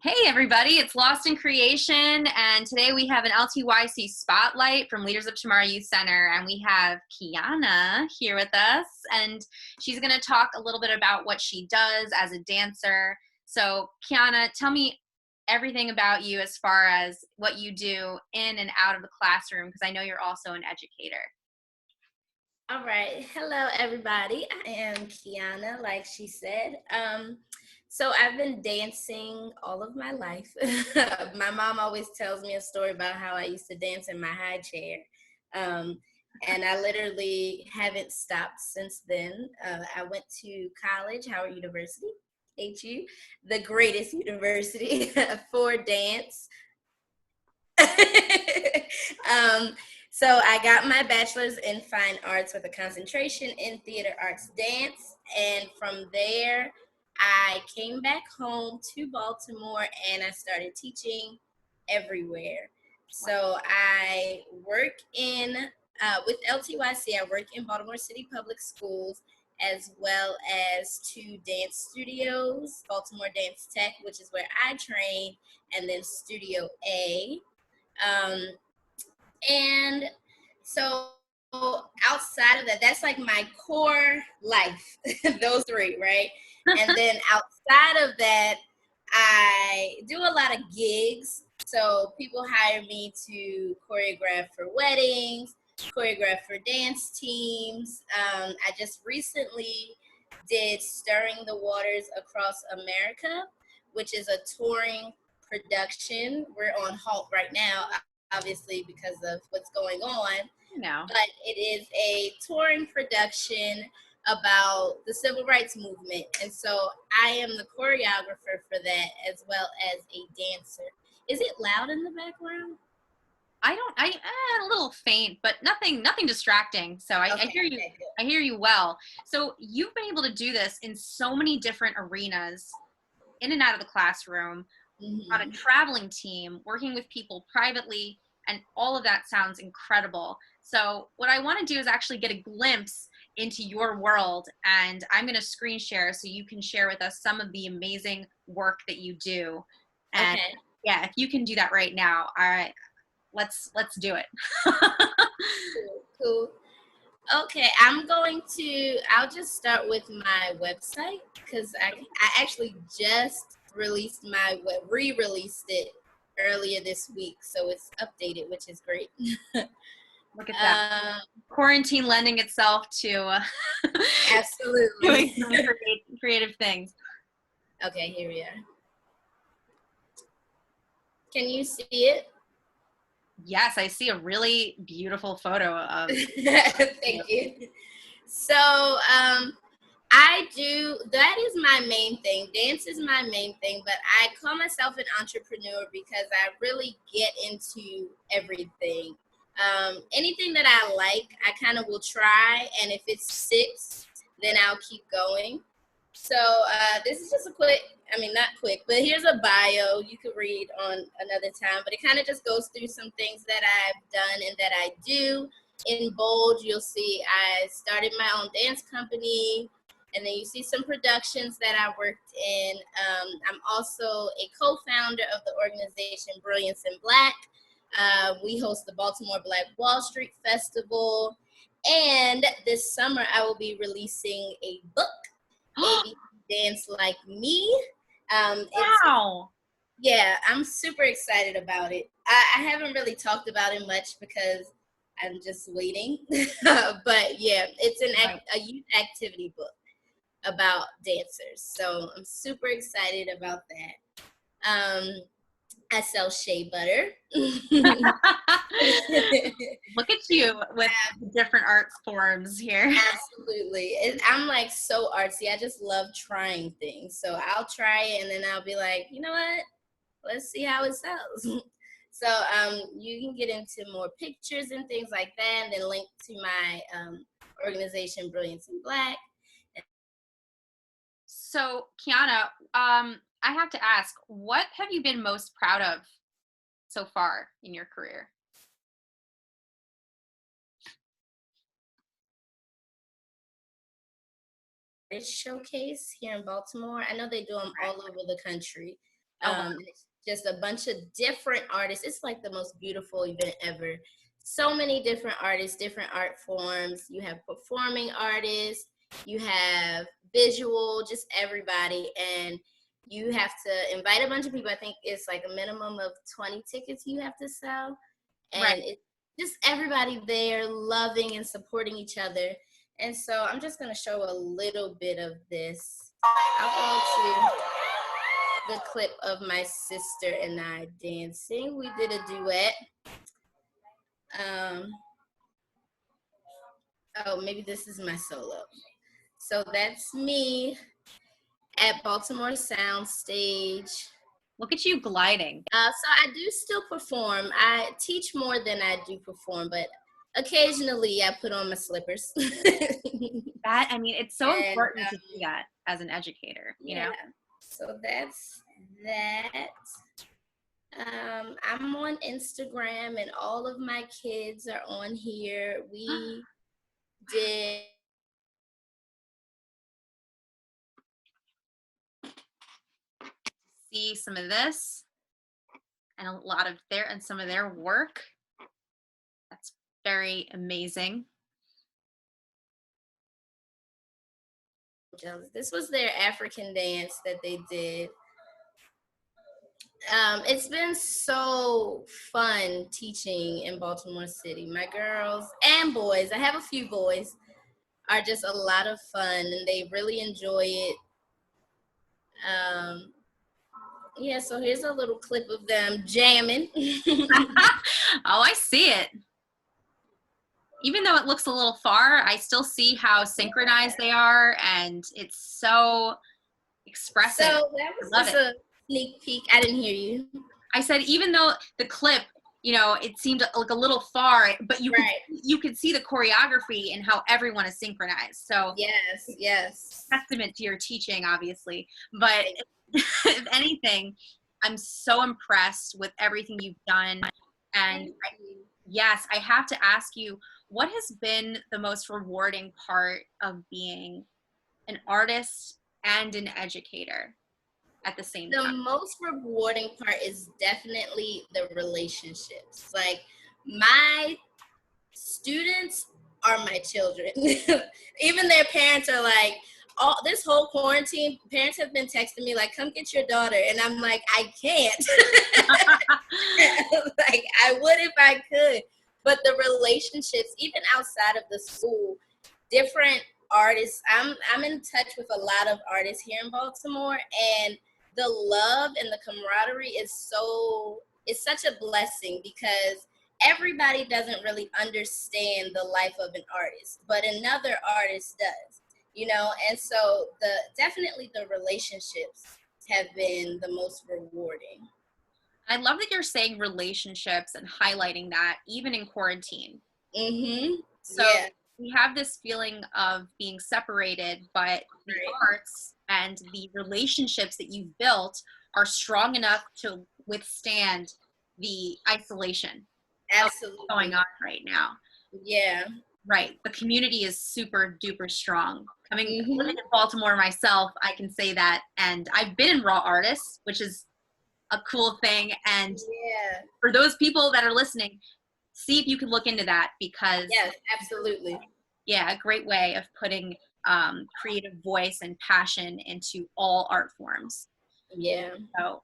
Hey everybody, it's Lost in Creation, and today we have an LTYC spotlight from Leaders of Tomorrow Youth Center, and we have Kiana here with us, and she's going to talk a little bit about what she does as a dancer. So Kiana, tell me everything about you as far as what you do in and out of the classroom, because I know you're also an educator. All right. Hello, everybody. I am Kiana, like she said. So I've been dancing all of my life. My mom always tells me a story about how I used to dance in my high chair. Um, and I literally haven't stopped since then. I went to college, Howard University, HU, the greatest university for dance. um, so I got my bachelor's in fine arts with a concentration in theater arts dance. And from there, I came back home to Baltimore and I started teaching everywhere. So I work with LTYC, I work in Baltimore City Public Schools as well as two dance studios, Baltimore Dance Tech, which is where I train, and then Studio A. Um, and so outside of that, that's like my core life, those three, right? And then outside of that, I do a lot of gigs. So people hire me to choreograph for weddings, choreograph for dance teams. I just recently did Stirring the Waters Across America, which is a touring production. We're on halt right now, obviously, because of what's going on. No. But it is a touring production about the civil rights movement. And so I am the choreographer for that as well as a dancer. Is it loud in the background? A little faint, but nothing distracting. So I Okay, hear you. okay, I hear you well. So you've been able to do this in so many different arenas, in and out of the classroom, good. on a traveling team, working with people privately, and all of that sounds incredible. So what I want to do is actually get a glimpse into your world, and I'm going to screen share so you can share with us some of the amazing work that you do. And Okay. yeah, if you can do that right now, all right, let's do it. Cool, cool. Okay, I'll just start with my website because I actually just re-released it earlier this week. So it's updated, which is great. Look at that. uh, Quarantine lending itself to doing absolutely. some creative things. Okay, here we are. Can you see it? Yes, I see a really beautiful photo of Thank you. So, that is my main thing. Dance is my main thing, but I call myself an entrepreneur because I really get into everything. Anything that I like, I kind of will try, and if it sticks, then I'll keep going. So this is just not quick, but here's a bio you could read on another time, but it kind of just goes through some things that I've done and that I do. In bold, you'll see I started my own dance company, and then you see some productions that I worked in. I'm also a co-founder of the organization Brilliance in Black. We host the Baltimore Black Wall Street Festival, and this summer I will be releasing a book, ABC Dance Like Me. wow. Yeah, I'm super excited about it. I haven't really talked about it much because I'm just waiting. But yeah, it's Right. a youth activity book about dancers. So I'm super excited about that. I sell shea butter. Look at you with different art forms here. Absolutely. I'm like so artsy. I just love trying things. So I'll try it and then I'll be like, you know what? Let's see how it sells. So you can get into more pictures and things like that, and then link to my organization, Brilliance in Black. So, Kiana, I have to ask, what have you been most proud of so far in your career? Showcase here in Baltimore. I know they do them all over the country. Oh, wow. It's just a bunch of different artists. It's like the most beautiful event ever. So many different artists, different art forms. You have performing artists, you have visual, just everybody. And you have to invite a bunch of people. I think it's like a minimum of 20 tickets you have to sell. Right. And it's just everybody there loving and supporting each other. And so I'm just going to show a little bit of this. I'll go to the clip of my sister and I dancing. We did a duet. Oh, maybe this is my solo. So that's me at Baltimore Sound Stage. Look at you gliding. So I do still perform. I teach more than I do perform, but occasionally I put on my slippers. That, I mean, it's so important to do that as an educator, you know? So that's that. I'm on Instagram and all of my kids are on here. We did. See some of this and a lot of some of their work. That's very amazing. This was their African dance that they did. It's been so fun teaching in Baltimore City. My girls and boys, I have a few boys, are just a lot of fun and they really enjoy it. Yeah, so here's a little clip of them jamming. Oh, I see it. Even though it looks a little far, I still see how synchronized they are, and it's so expressive. So that was just a sneak peek. I didn't hear you. I said, even though the clip, you know, it seemed like a little far, but you could see the choreography and how everyone is synchronized. So yes, testament to your teaching, obviously. But if anything, I'm so impressed with everything you've done. And yes, I have to ask you, what has been the most rewarding part of being an artist and an educator at the same time? The most rewarding part is definitely the relationships. Like, my students are my children. Even their parents are like, this whole quarantine, parents have been texting me like, come get your daughter. And I'm like, I can't. Like, I would if I could. But the relationships, even outside of the school, different artists, I'm in touch with a lot of artists here in Baltimore, and the love and the camaraderie is such a blessing, because everybody doesn't really understand the life of an artist, but another artist does, you know. And so definitely the relationships have been the most rewarding. I love that you're saying relationships and highlighting that even in quarantine. So we have this feeling of being separated, but the arts and the relationships that you've built are strong enough to withstand the isolation. Absolutely. Going on right now. Yeah. Right. The community is super duper strong. Living in Baltimore myself, I can say that. And I've been in Raw Artists, which is a cool thing. And for those people that are listening, see if you can look into that, because yes, absolutely. Yeah, a great way of putting creative voice and passion into all art forms. Yeah. So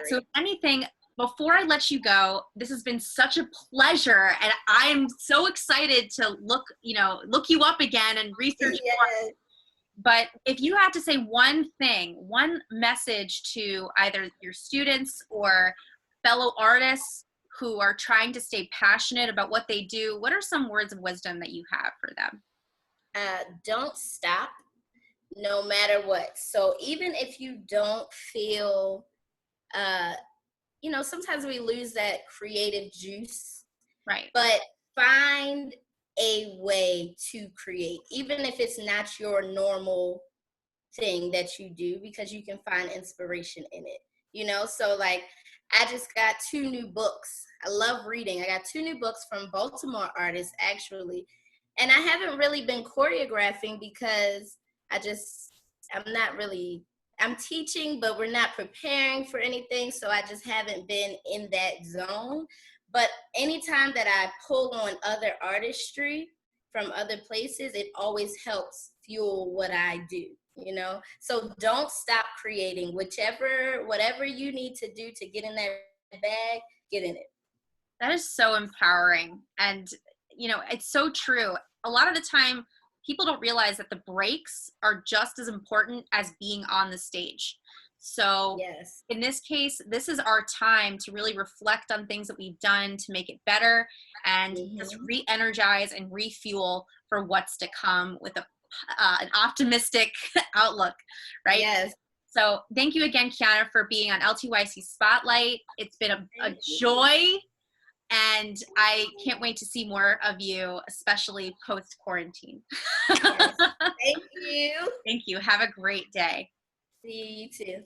so if anything, before I let you go, this has been such a pleasure, and I'm so excited to look you up again and research more. But if you had to say one message to either your students or fellow artists who are trying to stay passionate about what they do, what are some words of wisdom that you have for them? Don't stop, no matter what. So even if you don't feel, sometimes we lose that creative juice. Right. But find a way to create, even if it's not your normal thing that you do, because you can find inspiration in it, So like, I just got 2 new books. I love reading. I got 2 new books from Baltimore artists, actually. And I haven't really been choreographing because I'm not really I'm teaching, but we're not preparing for anything. So I just haven't been in that zone. But anytime that I pull on other artistry from other places, it always helps fuel what I do, you know? So don't stop creating. Whatever you need to do to get in that bag, get in it. That is so empowering. And, you know, it's so true. A lot of the time, people don't realize that the breaks are just as important as being on the stage. So, Yes. in this case, this is our time to really reflect on things that we've done to make it better and just Mm-hmm. re energize and refuel for what's to come with an optimistic outlook, right? Yes. So, thank you again, Kiana, for being on LTYC Spotlight. It's been a joy. And I can't wait to see more of you, especially post-quarantine. Yes. Thank you. Thank you. Have a great day. See you too.